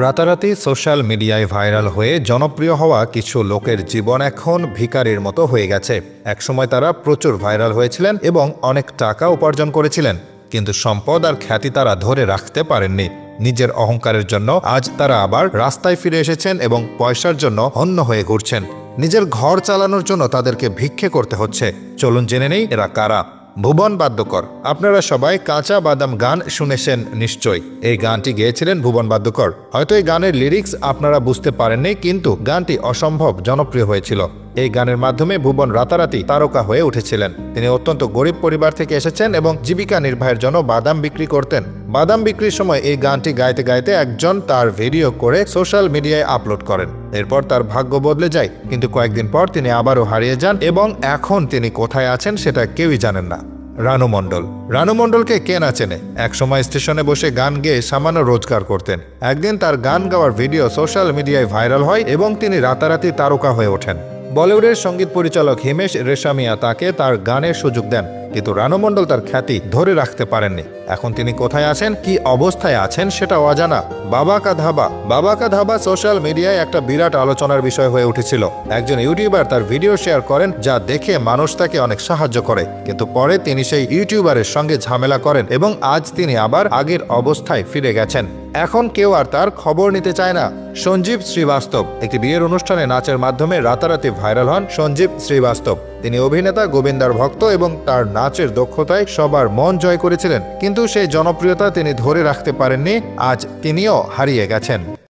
রাতারাতি সোশ্যাল মিডিয়ায় ভাইরাল হয়ে জনপ্রিয় হওয়া কিছু লোকের জীবন এখন ভিখারির মতো হয়ে গেছে। একসময় তারা প্রচুর ভাইরাল হয়েছিলেন এবং অনেক টাকা উপার্জন করেছিলেন, কিন্তু সম্পদ আর খ্যাতি তারা ধরে রাখতে পারেননি। নিজের অহংকারের জন্য আজ তারা আবার রাস্তায় ফিরে এসেছেন এবং পয়সার জন্য হন্য হয়ে ঘুরছেন। নিজের ঘর চালানোর জন্য তাদেরকে ভিক্ষে করতে হচ্ছে। চলুন জেনে নেই এরা কারা। ভুবন বাদ্যকর। আপনারা সবাই কাঁচা বাদাম গান শুনেছেন নিশ্চয়ই। এই গানটি গেয়েছিলেন ভুবন বাদ্যকর। হয়তো এই গানের লিরিক্স আপনারা বুঝতে পারেননি, কিন্তু গানটি অসম্ভব জনপ্রিয় হয়েছিল। এই গানের মাধ্যমে ভুবন রাতারাতি তারকা হয়ে উঠেছিলেন। তিনি অত্যন্ত গরিব পরিবার থেকে এসেছেন এবং জীবিকা নির্বাহের জন্য বাদাম বিক্রি করতেন। বাদাম বিক্রির সময় এই গানটি গাইতে গাইতে একজন তার ভিডিও করে সোশ্যাল মিডিয়ায় আপলোড করেন। এরপর তার ভাগ্য বদলে যায়, কিন্তু কয়েকদিন পর তিনি আবারও হারিয়ে যান এবং এখন তিনি কোথায় আছেন সেটা কেউই জানেন না। রানু মণ্ডল। রানু মণ্ডলকে কে না চেনে? একসময় স্টেশনে বসে গান গেয়ে সামান্য রোজগার করতেন। একদিন তার গান গাওয়ার ভিডিও সোশ্যাল মিডিয়ায় ভাইরাল হয় এবং তিনি রাতারাতি তারকা হয়ে ওঠেন। বলিউডের সঙ্গীত পরিচালক হিমেশ রেশামিয়া তাকে তার গানের সুযোগ দেন, কিন্তু রানু মণ্ডল তার খ্যাতি ধরে রাখতে পারেননি। এখন তিনি কোথায় আছেন, কি অবস্থায় আছেন সেটা অজানা। বাবা কা ধাবা। বাবা কা ধাবা সোশ্যাল মিডিয়ায় একটা বিরাট আলোচনার বিষয় হয়ে উঠেছিল। একজন ইউটিউবার তার ভিডিও শেয়ার করেন, যা দেখে মানুষ তাকে অনেক সাহায্য করে, কিন্তু পরে তিনি সেই ইউটিউবারের সঙ্গে ঝামেলা করেন এবং আজ তিনি আবার আগের অবস্থায় ফিরে গেছেন। এখন কেউ আর তার খবর নিতে চায় না। সঞ্জীব শ্রীবাস্তব। একটি বিয়ের অনুষ্ঠানে নাচের মাধ্যমে রাতারাতি ভাইরাল হন সঞ্জীব শ্রীবাস্তব। তিনি অভিনেতা গোবিন্দার ভক্ত এবং তার নাচের দক্ষতায় সবার মন জয় করেছিলেন, কিন্তু সেই জনপ্রিয়তা তিনি ধরে রাখতে পারেননি। আজ তিনিও হারিয়ে গেছেন।